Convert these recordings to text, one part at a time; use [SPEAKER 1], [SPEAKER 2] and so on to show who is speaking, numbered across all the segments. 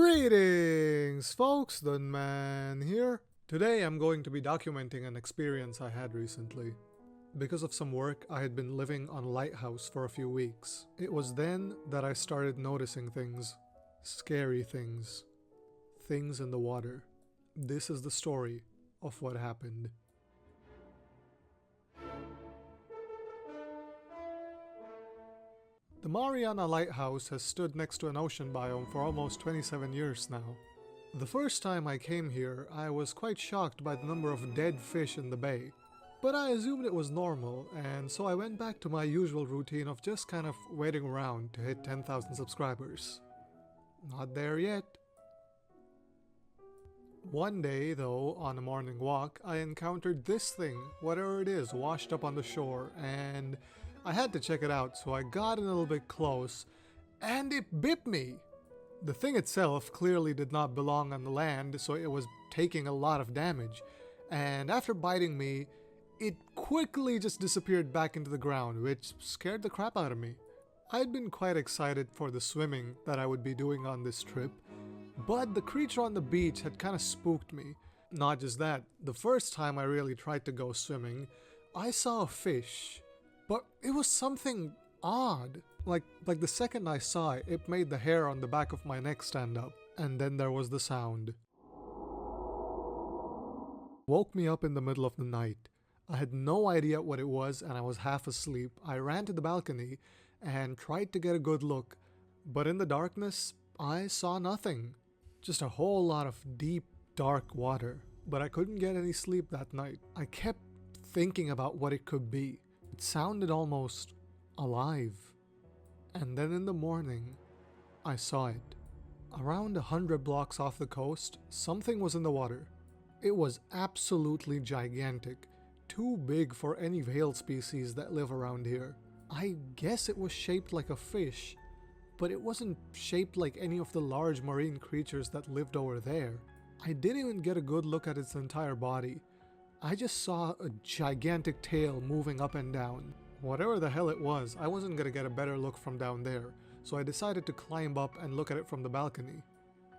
[SPEAKER 1] Greetings, folks, the man here. Today I'm going to be documenting an experience I had recently. Because of some work, I had been living on a lighthouse for a few weeks. It was then that I started noticing things. Scary things. Things in the water. This is the story of what happened. The Mariana Lighthouse has stood next to an ocean biome for almost 27 years now. The first time I came here, I was quite shocked by the number of dead fish in the bay. But I assumed it was normal, and so I went back to my usual routine of just kind of waiting around to hit 10,000 subscribers. Not there yet. One day, though, on a morning walk, I encountered this thing, whatever it is, washed up on the shore, and I had to check it out, so I got a little bit close, and it bit me! The thing itself clearly did not belong on the land, so it was taking a lot of damage, and after biting me, it quickly just disappeared back into the ground, which scared the crap out of me. I'd been quite excited for the swimming that I would be doing on this trip, but the creature on the beach had kind of spooked me. Not just that, the first time I really tried to go swimming, I saw a fish. But it was something odd. Like the second I saw it, it made the hair on the back of my neck stand up. And then there was the sound. Woke me up in the middle of the night. I had no idea what it was and I was half asleep. I ran to the balcony and tried to get a good look. But in the darkness, I saw nothing. Just a whole lot of deep, dark water. But I couldn't get any sleep that night. I kept thinking about what it could be. It sounded almost alive. And then in the morning, I saw it. Around 100 blocks off the coast, something was in the water. It was absolutely gigantic, too big for any whale species that live around here. I guess it was shaped like a fish, but it wasn't shaped like any of the large marine creatures that lived over there. I didn't even get a good look at its entire body. I just saw a gigantic tail moving up and down. Whatever the hell it was, I wasn't gonna get a better look from down there, so I decided to climb up and look at it from the balcony.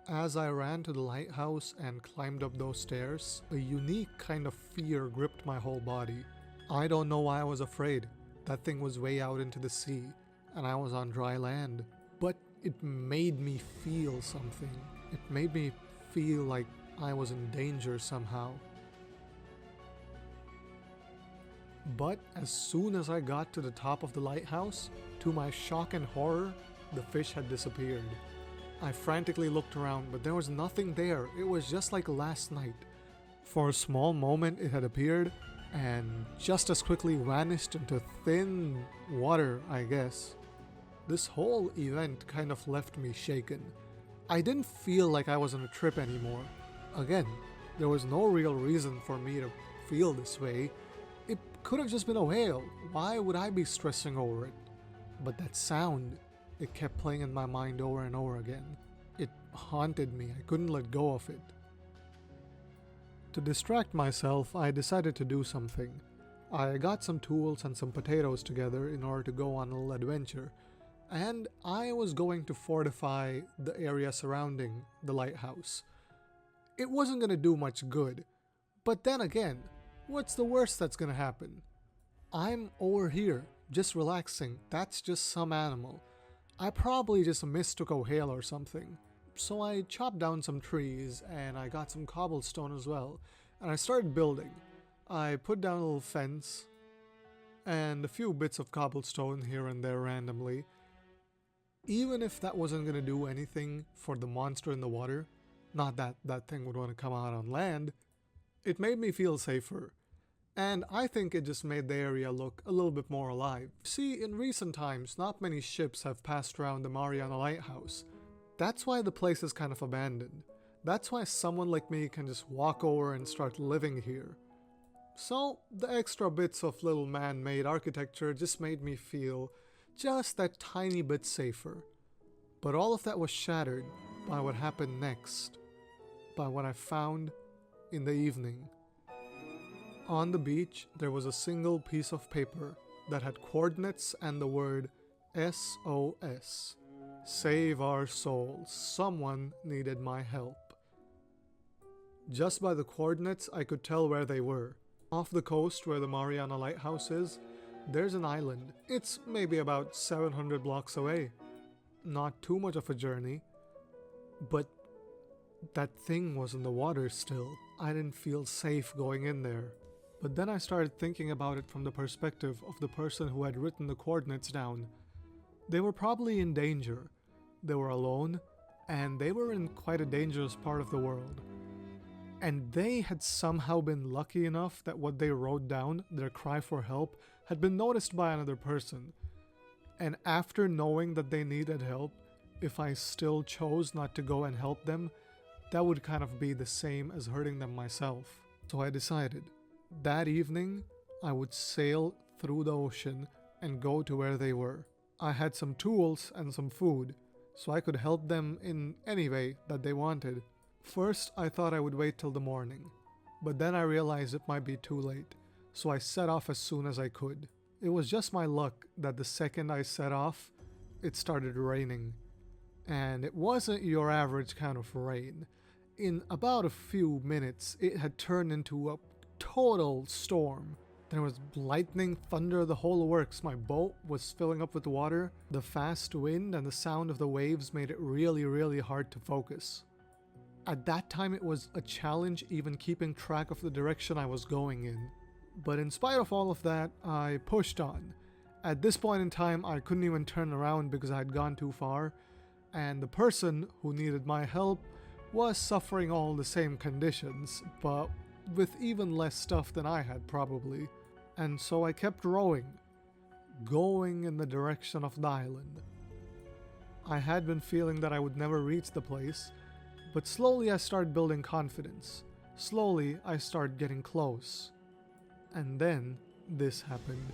[SPEAKER 1] As I ran to the lighthouse and climbed up those stairs, a unique kind of fear gripped my whole body. I don't know why I was afraid. That thing was way out into the sea, and I was on dry land. But it made me feel something. It made me feel like I was in danger somehow. But as soon as I got to the top of the lighthouse, to my shock and horror, the fish had disappeared. I frantically looked around, but there was nothing there. It was just like last night. For a small moment it had appeared, and just as quickly vanished into thin water, I guess. This whole event kind of left me shaken. I didn't feel like I was on a trip anymore. Again, there was no real reason for me to feel this way. It could have just been a whale. Why would I be stressing over it? But that sound, it kept playing in my mind over and over again. It haunted me. I couldn't let go of it. To distract myself, I decided to do something. I got some tools and some potatoes together in order to go on a little adventure. And I was going to fortify the area surrounding the lighthouse. It wasn't going to do much good. But then again, what's the worst that's gonna happen? I'm over here, just relaxing. That's just some animal. I probably just mistook a whale or something. So I chopped down some trees and I got some cobblestone as well. And I started building. I put down a little fence and a few bits of cobblestone here and there randomly. Even if that wasn't gonna do anything for the monster in the water, not that that thing would want to come out on land, it made me feel safer, and I think it just made the area look a little bit more alive. See, in recent times, not many ships have passed around the Mariana Lighthouse. That's why the place is kind of abandoned. That's why someone like me can just walk over and start living here. So, the extra bits of little man-made architecture just made me feel just that tiny bit safer. But all of that was shattered by what happened next, by what I found in the evening. On the beach, there was a single piece of paper that had coordinates and the word SOS. Save our souls. Someone needed my help. Just by the coordinates, I could tell where they were. Off the coast where the Mariana lighthouse is, there's an island. It's maybe about 700 blocks away. Not too much of a journey, but that thing was in the water still. I didn't feel safe going in there. But then I started thinking about it from the perspective of the person who had written the coordinates down. They were probably in danger. They were alone, and they were in quite a dangerous part of the world. And they had somehow been lucky enough that what they wrote down, their cry for help, had been noticed by another person. And after knowing that they needed help, if I still chose not to go and help them, that would kind of be the same as hurting them myself. So I decided, that evening, I would sail through the ocean and go to where they were. I had some tools and some food, so I could help them in any way that they wanted. First, I thought I would wait till the morning, but then I realized it might be too late, so I set off as soon as I could. It was just my luck that the second I set off, it started raining. And it wasn't your average kind of rain. In about a few minutes, it had turned into a total storm. There was lightning, thunder, the whole works. My boat was filling up with water. The fast wind and the sound of the waves made it really, really hard to focus. At that time, it was a challenge even keeping track of the direction I was going in. But in spite of all of that, I pushed on. At this point in time, I couldn't even turn around because I had gone too far, and the person who needed my help was suffering all the same conditions, but with even less stuff than I had probably. And so I kept rowing, going in the direction of the island. I had been feeling that I would never reach the place, but slowly I started building confidence. Slowly I started getting close. And then this happened.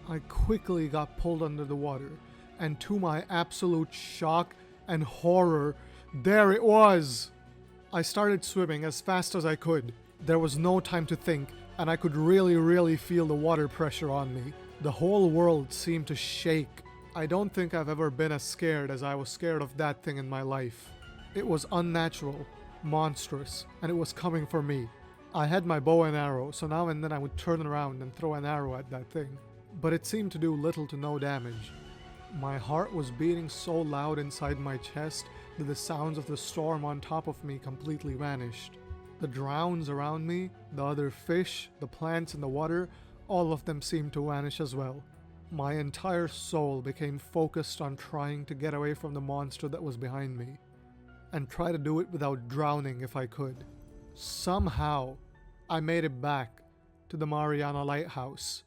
[SPEAKER 1] I quickly got pulled under the water, and to my absolute shock and horror, there it was! I started swimming as fast as I could. There was no time to think, and I could really feel the water pressure on me. The whole world seemed to shake. I don't think I've ever been as scared as I was scared of that thing in my life. It was unnatural, monstrous, and it was coming for me. I had my bow and arrow, so now and then I would turn around and throw an arrow at that thing. But it seemed to do little to no damage. My heart was beating so loud inside my chest that the sounds of the storm on top of me completely vanished. The drowns around me, the other fish, the plants in the water, all of them seemed to vanish as well. My entire soul became focused on trying to get away from the monster that was behind me, and try to do it without drowning if I could. Somehow, I made it back to the Mariana lighthouse.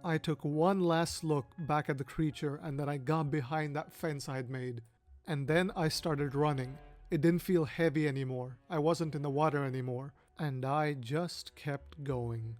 [SPEAKER 1] I took one last look back at the creature, and then I got behind that fence I had made. And then I started running. It didn't feel heavy anymore. I wasn't in the water anymore. And I just kept going.